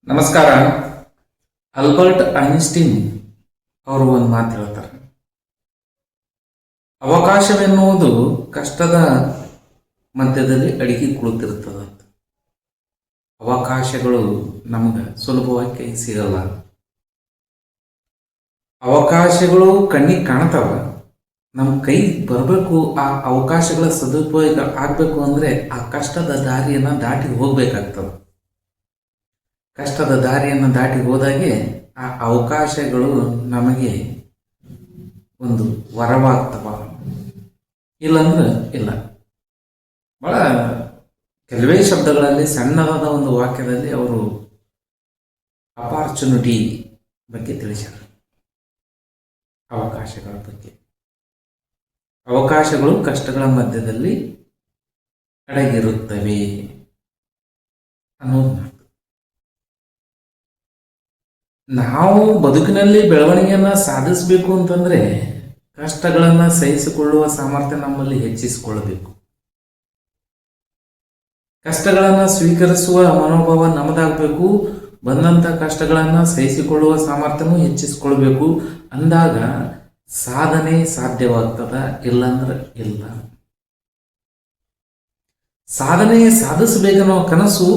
ನಮಸ್ಕಾರ. Albert Einstein ಅವರು ಒಂದು ಮಾತು ಹೇಳ್ತಾರೆ, ಅವಕಾಶವೆನ್ನುವುದು ಕಷ್ಟದ ಮಧ್ಯದಲ್ಲಿ ಅಡಿಗೆ ಕುಳಿತಿರ್ತದ. ಅವಕಾಶಗಳು ನಮ್ಗೆ ಸುಲಭವಾಗಿ ಕೈ ಸಿಗಲ್ಲ. ಅವಕಾಶಗಳು ಕಣ್ಣಿಗೆ ಕಾಣ್ತಾವ, ನಮ್ಮ ಕೈ ಬರಬೇಕು. ಆ ಅವಕಾಶಗಳ ಸದುಪಯೋಗ ಆಗಬೇಕು ಅಂದರೆ ಆ ಕಷ್ಟದ ದಾರಿಯನ್ನು ದಾಟಿ ಹೋಗ್ಬೇಕಾಗ್ತದೆ. ಕಷ್ಟದ ದಾರಿಯನ್ನು ದಾಟಿ ಹೋದಾಗೆ ಆ ಅವಕಾಶಗಳು ನಮಗೆ ಒಂದು ವರವಾಗ್ತವ, ಇಲ್ಲಂದ್ರೆ ಇಲ್ಲ. ಬಹಳ ಕೆಲವೇ ಶಬ್ದಗಳಲ್ಲಿ ಸಣ್ಣದಾದ ಒಂದು ವಾಕ್ಯದಲ್ಲಿ ಅವರು ಅಪಾರ್ಚುನಿಟಿ ಬಗ್ಗೆ ತಿಳಿಸ್ಯಾರ. ಅವಕಾಶಗಳ ಬಗ್ಗೆ, ಅವಕಾಶಗಳು ಕಷ್ಟಗಳ ಮಧ್ಯದಲ್ಲಿ ಅಡಗಿರುತ್ತವೆ ಅನ್ನೋದು ಮಾತು. ನಾವು ಬದುಕಿನಲ್ಲಿ ಬೆಳವಣಿಗೆಯನ್ನು ಸಾಧಿಸಬೇಕು ಅಂತಂದ್ರೆ ಕಷ್ಟಗಳನ್ನು ಸಹಿಸಿಕೊಳ್ಳುವ ಸಾಮರ್ಥ್ಯ ನಮ್ಮಲ್ಲಿ ಹೆಚ್ಚಿಸಿಕೊಳ್ಳಬೇಕು. ಕಷ್ಟಗಳನ್ನು ಸ್ವೀಕರಿಸುವ ಮನೋಭಾವ ನಮ್ಮದಾಗಬೇಕು. ಬಂದಂಥ ಕಷ್ಟಗಳನ್ನು ಸಹಿಸಿಕೊಳ್ಳುವ ಸಾಮರ್ಥ್ಯನೂ ಹೆಚ್ಚಿಸಿಕೊಳ್ಬೇಕು. ಅಂದಾಗ ಸಾಧನೆ ಸಾಧ್ಯವಾಗ್ತದ, ಇಲ್ಲಂದ್ರೆ ಇಲ್ಲ. ಸಾಧನೆ ಸಾಧಿಸಬೇಕನ್ನೋ ಕನಸು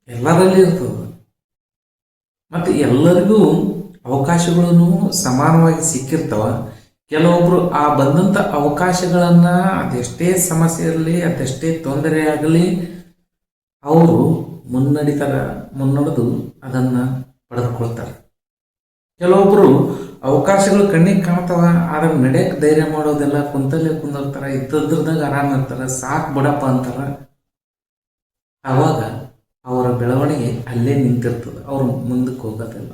ಎಲ್ಲರಲ್ಲಿ ಇರ್ತದೆ. ಮತ್ತು ಎಲ್ಲರಿಗೂ ಅವಕಾಶಗಳನ್ನು ಸಮಾನವಾಗಿ ಸಿಕ್ಕಿರ್ತಾವ. ಕೆಲವೊಬ್ರು ಆ ಬಂದಂಥ ಅವಕಾಶಗಳನ್ನು ಅದೆಷ್ಟೇ ಸಮಸ್ಯೆ ಇರಲಿ, ಅದೆಷ್ಟೇ ತೊಂದರೆ ಆಗಲಿ, ಅವರು ಮುನ್ನಡೆದು ಅದನ್ನು ಪಡೆದುಕೊಳ್ತಾರೆ. ಕೆಲವೊಬ್ರು ಅವಕಾಶಗಳು ಕಣ್ಣಿಗೆ ಕಾಣ್ತಾವ, ಆದ್ರೆ ನಡೆಯಕ್ಕೆ ಧೈರ್ಯ ಮಾಡೋದೆಲ್ಲ ಕುಂತಲ್ಲೇ ಕುಂದಿರ್ತಾರ, ಇದ್ದದ್ರದಾಗ ಆರಾಮ ಇರ್ತಾರ, ಸಾಕು ಬಿಡಪ್ಪ ಅಂತಾರ. ಆವಾಗ ಅವರ ಬೆಳವಣಿಗೆ ಅಲ್ಲೇ ನಿಂತಿರ್ತದೆ, ಅವರು ಮುಂದಕ್ಕೆ ಹೋಗೋದಿಲ್ಲ.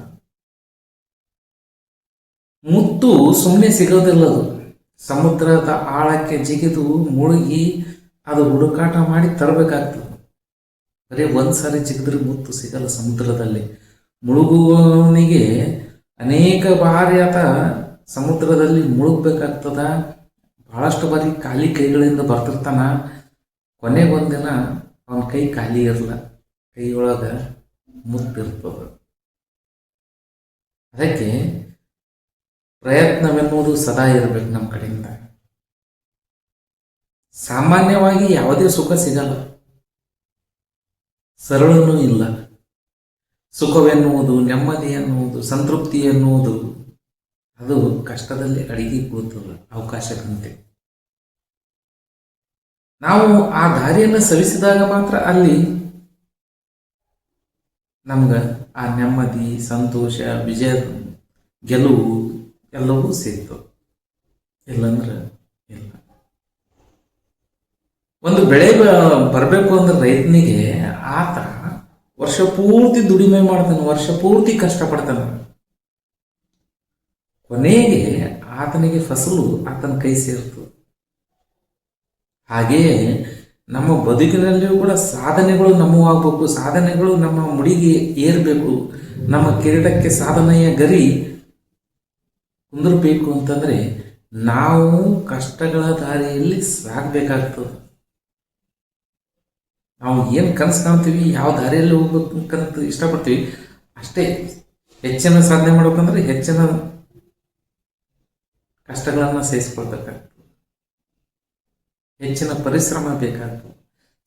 ಮುತ್ತು ಸುಮ್ಮನೆ ಸಿಗೋದಿಲ್ಲದು. ಸಮುದ್ರದ ಆಳಕ್ಕೆ ಜಿಗಿದು ಮುಳುಗಿ ಅದು ಹುಡುಕಾಟ ಮಾಡಿ ತರಬೇಕಾಗ್ತದೆ. ಬರೀ ಒಂದ್ಸಾರಿ ಜಿಗಿದ್ರೆ ಮುತ್ತು ಸಿಗಲ್ಲ. ಸಮುದ್ರದಲ್ಲಿ ಮುಳುಗುವವನಿಗೆ ಅನೇಕ ಬಾರಿ ಆತ ಸಮುದ್ರದಲ್ಲಿ ಮುಳುಗಬೇಕಾಗ್ತದ. ಬಹಳಷ್ಟು ಬಾರಿ ಖಾಲಿ ಕೈಗಳಿಂದ ಬರ್ತಿರ್ತಾನ. ಕೊನೆಗೊಂದಿನ ಅವನ ಕೈ ಖಾಲಿ ಇರಲ್ಲ, ಕೈಯೊಳಗೆ ಮುತ್ತಿರ್ತದೆ. ಅದಕ್ಕೆ ಪ್ರಯತ್ನವೆನ್ನುವುದು ಸದಾ ಇರಬೇಕು ನಮ್ಮ ಕಡೆಯಿಂದ. ಸಾಮಾನ್ಯವಾಗಿ ಯಾವುದೇ ಸುಖ ಸಿಗಲ್ಲ, ಸರಳನೂ ಇಲ್ಲ. ಸುಖವೆನ್ನುವುದು, ನೆಮ್ಮದಿ ಎನ್ನುವುದು, ಸಂತೃಪ್ತಿ ಎನ್ನುವುದು ಅದು ಕಷ್ಟದಲ್ಲಿ ಅಡಿಗೆ ಕೂತಲ್ಲ, ಅವಕಾಶದಂತೆ. ನಾವು ಆ ದಾರಿಯನ್ನು ಸವಿಸಿದಾಗ ಮಾತ್ರ ಅಲ್ಲಿ ನಮ್ಗೆ ಆ ನೆಮ್ಮದಿ, ಸಂತೋಷ, ವಿಜಯ, ಗೆಲುವು ಎಲ್ಲವೂ ಸಿಗ್ತವೆ. ಇಲ್ಲಂದ್ರೆ ಇಲ್ಲ. ಒಂದು ಬೆಳೆ ಬರಬೇಕು ಅಂದ್ರೆ ರೈತನಿಗೆ ಆತ ವರ್ಷ ಪೂರ್ತಿ ದುಡಿಮೆ ಮಾಡ್ತಾನೆ, ವರ್ಷ ಪೂರ್ತಿ ಕಷ್ಟಪಡ್ತಾನೆ. ಕೊನೆಗೆ ಆತನಿಗೆ ಫಸಲು ಆತನ ಕೈ ಸೇರ್ತದೆ. ಹಾಗೆಯೇ ನಮ್ಮ ಬದುಕಿನಲ್ಲಿಯೂ ಕೂಡ ಸಾಧನೆಗಳು ನಮ್ಮವಾಗಬೇಕು, ಸಾಧನೆಗಳು ನಮ್ಮ ಮುಡಿಗೆ ಏರಬೇಕು. ನಮ್ಮ ಕಿರೀಟಕ್ಕೆ ಸಾಧನೆಯ ಗರಿ ಕುಂದಿರಬೇಕು ಅಂತಂದ್ರೆ ನಾವು ಕಷ್ಟಗಳ ದಾರಿಯಲ್ಲಿ ಸಾಗಬೇಕಾಗ್ತದೆ. ನಾವು ಏನು ಕನಸು ಕಾಣ್ತೀವಿ, ಯಾವ ದಾರಿಯಲ್ಲಿ ಹೋಗ್ಬೇಕಂತ ಇಷ್ಟಪಡ್ತೀವಿ, ಅಷ್ಟೇ. ಹೆಚ್ಚಿನ ಸಾಧನೆ ಮಾಡ್ಬೇಕಂದ್ರೆ ಹೆಚ್ಚಿನ ಕಷ್ಟಗಳನ್ನು ಸಹಿಸ್ಕೊಳ್ಬೇಕಾಗ್ತದೆ, ಹೆಚ್ಚಿನ ಪರಿಶ್ರಮ ಬೇಕಾಗ್ತದೆ.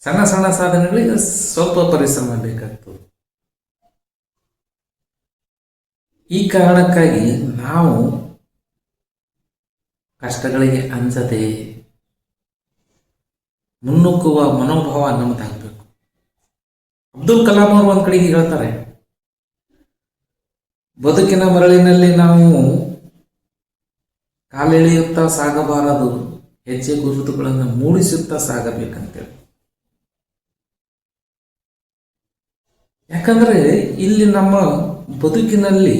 ಸಣ್ಣ ಸಣ್ಣ ಸಾಧನೆಗಳಿಗೆ ಸ್ವಲ್ಪ ಪರಿಶ್ರಮ ಬೇಕಾಗ್ತದೆ. ಈ ಕಾರಣಕ್ಕಾಗಿ ನಾವು ಕಷ್ಟಗಳಿಗೆ ಅಂಜದೆ ಮುನ್ನುಗ್ಗುವ ಮನೋಭಾವ ನಮ್ಮದಾಗಬೇಕು. ಅಬ್ದುಲ್ ಕಲಾಂ ಅವರು ಒಂದ್ ಕಡೆಗೆ ಹೇಳ್ತಾರೆ, ಬದುಕಿನ ಮರಳಿನಲ್ಲಿ ನಾವು ಕಾಲೆಳೆಯುತ್ತಾ ಸಾಗಬಾರದು, ಹೆಜ್ಜೆ ಗುರುತುಗಳನ್ನು ಮೂಡಿಸುತ್ತಾ ಸಾಗಬೇಕಂತೇಳಿ. ಯಾಕಂದ್ರೆ ಇಲ್ಲಿ ನಮ್ಮ ಬದುಕಿನಲ್ಲಿ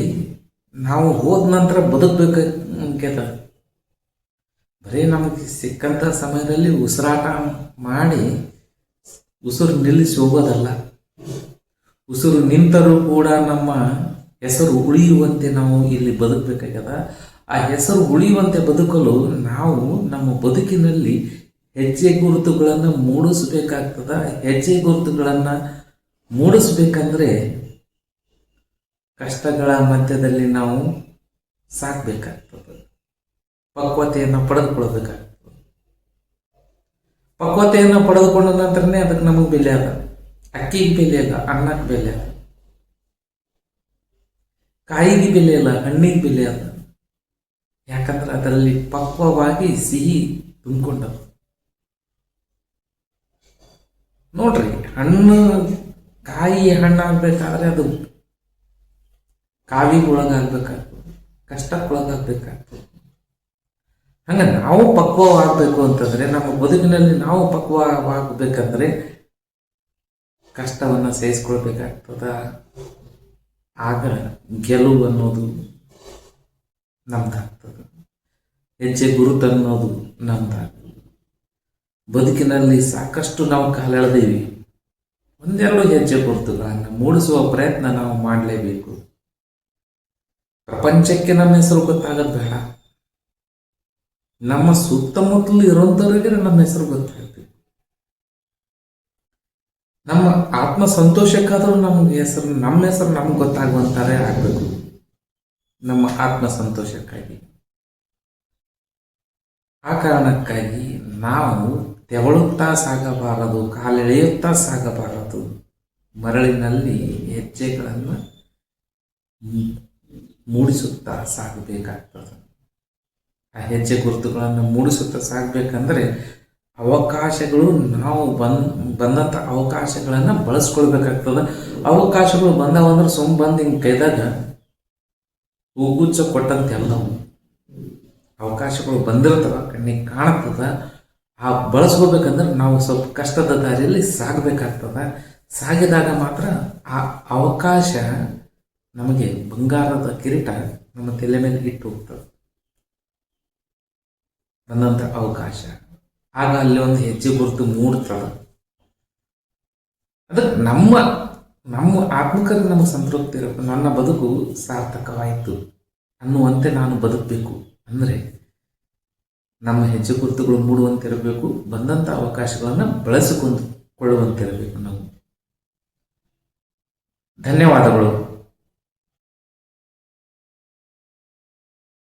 ನಾವು ಹೋದ ನಂತರ ಬದುಕಬೇಕಂತ ಬರೀ ನಮಗೆ ಸಿಕ್ಕಂಥ ಸಮಯದಲ್ಲಿ ಉಸಿರಾಟ ಮಾಡಿ ಉಸಿರು ನಿಲ್ಲಿಸಿ ಹೋಗೋದಲ್ಲ. ಉಸಿರು ನಿಂತರೂ ಕೂಡ ನಮ್ಮ ಹೆಸರು ಉಳಿಯುವಂತೆ ನಾವು ಇಲ್ಲಿ ಬದುಕಬೇಕಾಗ್ಯದ. ಆ ಹೆಸರು ಉಳಿಯುವಂತೆ ಬದುಕಲು ನಾವು ನಮ್ಮ ಬದುಕಿನಲ್ಲಿ ಹೆಜ್ಜೆ ಗುರುತುಗಳನ್ನು ಮೂಡಿಸಬೇಕಾಗ್ತದ. ಹೆಜ್ಜೆ ಗುರುತುಗಳನ್ನು ಮೂಡಿಸ್ಬೇಕಂದ್ರೆ ಕಷ್ಟಗಳ ಮಧ್ಯದಲ್ಲಿ ನಾವು ಸಾಕ್ಬೇಕಾಗ್ತದೆ, ಪಕ್ವತೆಯನ್ನು ಪಡೆದುಕೊಳ್ಬೇಕಾಗ್ತದೆ. ಪಕ್ವತೆಯನ್ನು ಪಡೆದುಕೊಂಡ ನಂತರನೇ ಅದಕ್ಕೆ ನಮಗೆ ಬೆಲೆ ಅದ. ಅಕ್ಕಿಗೆ ಬೆಲೆ ಇಲ್ಲ, ಅನ್ನಕ್ಕೆ ಬೆಲೆ ಅದ. ಕಾಯಿಗೆ ಬೆಲೆ ಇಲ್ಲ, ಹಣ್ಣಿಗೆ ಬೆಲೆ ಅದ. ಯಾಕಂದ್ರೆ ಅದರಲ್ಲಿ ಪಕ್ವವಾಗಿ ಸಿಹಿ ತುಂಬಿಕೊಂಡದ. ನೋಡ್ರಿ, ಹಣ್ಣು ಕಾಯಿ ಹಣ್ಣಾಗಬೇಕಾದ್ರೆ ಅದು ಕಾವಿಗೆ ಒಳಗಾಗಬೇಕಾಗ್ತದೆ, ಕಷ್ಟಕ್ಕೊಳಗಾಗಬೇಕಾಗ್ತದೆ. ಹಂಗೆ ನಾವು ಪಕ್ವವಾಗಬೇಕು ಅಂತಂದ್ರೆ, ನಮ್ಮ ಬದುಕಿನಲ್ಲಿ ನಾವು ಪಕ್ವವಾಗಬೇಕಂದ್ರೆ ಕಷ್ಟವನ್ನು ಸಹಿಸ್ಕೊಳ್ಬೇಕಾಗ್ತದ. ಆಗ ಗೆಲುವು ಅನ್ನೋದು ನಮ್ದಾಗ್ತದೆ, ಹೆಜ್ಜೆ ಗುರುತು ಅನ್ನೋದು ನಮ್ದಾಗ್ತದೆ. ಬದುಕಿನಲ್ಲಿ ಸಾಕಷ್ಟು ನಾವು ಕಾಲೆಳೆದೀವಿ. ಒಂದೆರಡು ಹೆಜ್ಜೆ ಗುರುತುಗಳನ್ನು ಮೂಡಿಸುವ ಪ್ರಯತ್ನ ನಾವು ಮಾಡಲೇಬೇಕು. ಪ್ರಪಂಚಕ್ಕೆ ನಮ್ಮ ಹೆಸರು ಗೊತ್ತಾಗೋದು ಬೇಡ, ನಮ್ಮ ಸುತ್ತಮುತ್ತಲು ಇರುವಂಥವ್ರಿಗೆ ನಮ್ಮ ಹೆಸರು ಗೊತ್ತಾಗ್ತದೆ. ನಮ್ಮ ಆತ್ಮ ಸಂತೋಷಕ್ಕಾದರೂ ನಮ್ಮ ಹೆಸರು ನಮ್ಗೆ ಗೊತ್ತಾಗುವಂತಾರೆ ಆಗಬೇಕು. ನಮ್ಮ ಆತ್ಮ ಸಂತೋಷಕ್ಕಾಗಿ, ಆ ಕಾರಣಕ್ಕಾಗಿ ನಾವು ತೆವಳುತ್ತಾ ಸಾಗಬಾರದು, ಕಾಲೆಳೆಯುತ್ತಾ ಸಾಗಬಾರದು. ಮರಳಿನಲ್ಲಿ ಹೆಜ್ಜೆಗಳನ್ನು ಮೂಡಿಸುತ್ತಾ ಸಾಗಬೇಕಾಗ್ತದೆ. ಆ ಹೆಜ್ಜೆ ಗುರುತುಗಳನ್ನು ಮೂಡಿಸುತ್ತಾ ಸಾಗಬೇಕಂದ್ರೆ ಅವಕಾಶಗಳು, ನಾವು ಬಂದಂಥ ಅವಕಾಶಗಳನ್ನು ಬಳಸ್ಕೊಳ್ಬೇಕಾಗ್ತದೆ. ಅವಕಾಶಗಳು ಬಂದವಂದ್ರೆ ಬಂದು ಹಿಂಗೆ ಕೈದಾಗ ಹೂಗುಚ್ಚ ಕೊಟ್ಟಂತೆ ಎಲ್ಲವು ಅವಕಾಶಗಳು ಬಂದಿರ್ತವ, ಕಣ್ಣಿಗೆ ಕಾಣುತ್ತದ. ಆ ಬಳಸ್ಕೋಬೇಕಂದ್ರೆ ನಾವು ಸ್ವಲ್ಪ ಕಷ್ಟದ ದಾರಿಯಲ್ಲಿ ಸಾಗಬೇಕಾಗ್ತದ. ಸಾಗಿದಾಗ ಮಾತ್ರ ಆ ಅವಕಾಶ ನಮಗೆ ಬಂಗಾರದ ಕಿರೀಟ ನಮ್ಮ ತಲೆ ಮೇಲೆ ಇಟ್ಟು ಹೋಗ್ತದೆ, ಬಂದಂಥ ಅವಕಾಶ. ಆಗ ಅಲ್ಲಿ ಒಂದು ಹೆಜ್ಜೆ ಗುರುತು ಮೂಡ್ತದ. ಅದಕ್ಕೆ ನಮ್ಮ ಆತ್ಮಕತೆ ನಮಗೆ ಸಂತೃಪ್ತಿ ಇರುತ್ತೆ. ನನ್ನ ಬದುಕು ಸಾರ್ಥಕವಾಯಿತು ಅನ್ನುವಂತೆ ನಾನು ಬದುಕಬೇಕು ಅಂದರೆ ನಮ್ಮ ಹೆಜ್ಜೆ ಗುರುತುಗಳು ಮೂಡುವಂತಿರಬೇಕು, ಬಂದಂಥ ಅವಕಾಶಗಳನ್ನು ಬಳಸಿಕೊಳ್ಳುವಂತಿರಬೇಕು ನಾವು. ಧನ್ಯವಾದಗಳು.